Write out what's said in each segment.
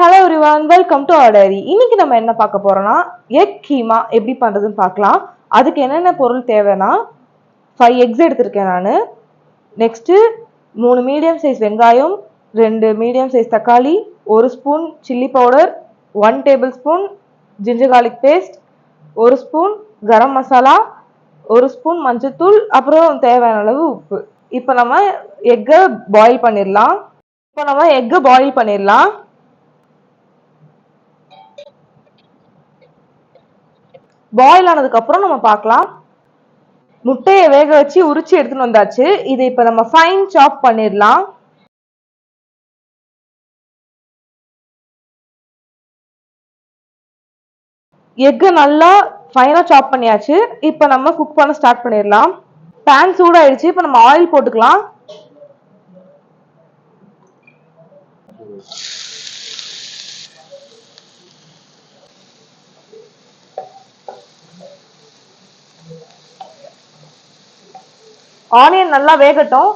Hello everyone, welcome to our diary. இன்னைக்கு நம்ம என்ன பார்க்க போறோம்னா எக் கீமா எப்படி பண்றதுன்னு பார்க்கலாம். அதுக்கு என்னென்ன பொருள் தேவைன்னா 5 எக்ஸ் எடுத்திருக்கேன் நான். நெக்ஸ்ட் 3 மீடியம் சைஸ் வெங்காயம், 2 மீடியம் சைஸ் தக்காளி, 1 spoon chilli powder, 1 tablespoon ginger garlic paste, 1 spoon garam masala, 1 spoon மஞ்சத்தூள், அப்புறம் தேவையான அளவு உப்பு. இப்போ நம்ம எக்கை பாயில் பண்ணிடலாம். பாயில் ஆனதுக்கு அப்புறம் நம்ம பார்க்கலாம். முட்டையை வேக வச்சு உரிச்சு எடுத்துன்னு வந்தாச்சு. இதை இப்ப நம்ம ஃபைன் சாப் பண்ணிடலாம். எக்கு நல்லா ஃபைனா சாப் பண்ணியாச்சு. இப்ப நம்ம குக் பண்ண ஸ்டார்ட் பண்ணிடலாம். பேன் சூடாயிடுச்சு. இப்ப நம்ம ஆயில் போட்டுக்கலாம். ஆனியன் நல்லா வேகட்டும்.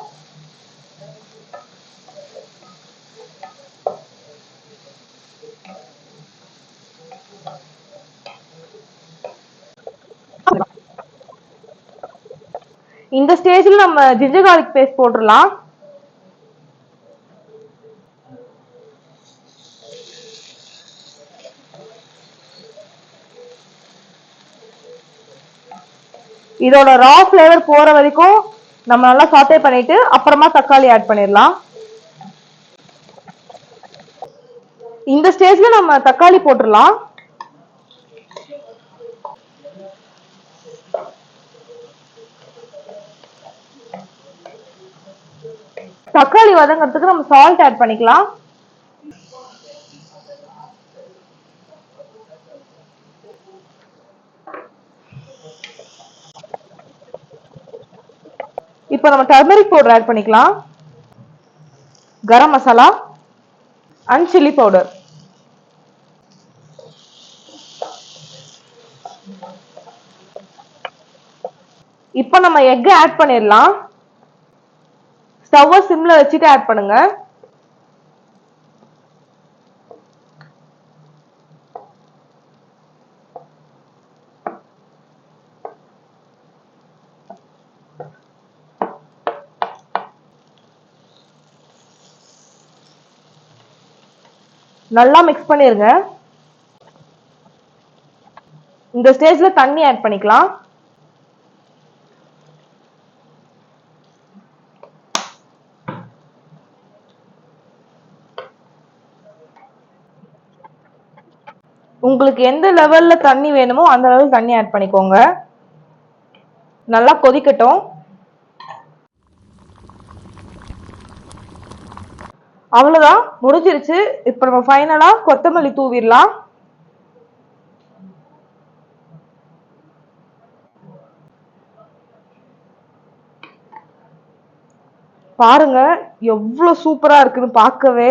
இந்த ஸ்டேஜ்ல நம்ம ஜிஞ்சர் கார்லிக் பேஸ்ட் போட்டுடலாம். இதோட ரா ஃபிளேவர் போற வரைக்கும் நம்ம நல்லா சாட்டே பண்ணிட்டு அப்புறமா தக்காளி ஆட் பண்ணிடலாம். இந்த ஸ்டேஜ்ல நம்ம தக்காளி போட்டுடலாம். தக்காளி வதங்கிறதுக்கு நம்ம சால்ட் ஆட் பண்ணிக்கலாம். இப்போ நம்ம டர்மரிக் பவுடர் ஆட் பண்ணிக்கலாம், garam masala and chilli powder. இப்போ நம்ம எக் ஆட் பண்ணிடலாம். ஸ்டவ் சிம்ல வச்சுட்டு ஆட் பண்ணுங்க. நல்லா மிக்ஸ் பண்ணிருங்க. இந்த ஸ்டேஜ்ல தண்ணி ஆட் பண்ணிக்கலாம். உங்களுக்கு எந்த லெவல்ல தண்ணி வேணுமோ அந்த லெவல் தண்ணி ஆட் பண்ணிக்கோங்க. நல்லா கொதிக்கட்டும். அவ்வளவுதான், முடிஞ்சிருச்சு. இப்ப நம்ம ஃபைனலா கொத்தமல்லி தூவிடலாம். பாருங்க எவ்வளவு சூப்பரா இருக்குன்னு பார்க்கவே.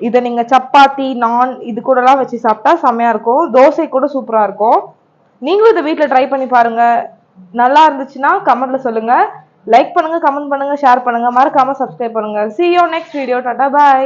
இதை நீங்க சப்பாத்தி, நான் இது கூட எல்லாம் வச்சு சாப்பிட்டா செம்மையா இருக்கும். தோசை கூட சூப்பரா இருக்கும். நீங்களும் இதை வீட்டுல ட்ரை பண்ணி பாருங்க. நல்லா இருந்துச்சுன்னா கமெண்ட்ல சொல்லுங்க. லைக் பண்ணுங்க, கமெண்ட் பண்ணுங்க, ஷேர் பண்ணுங்க, மறக்காம சப்ஸ்கிரைப் பண்ணுங்க. See you next video. Tata bye.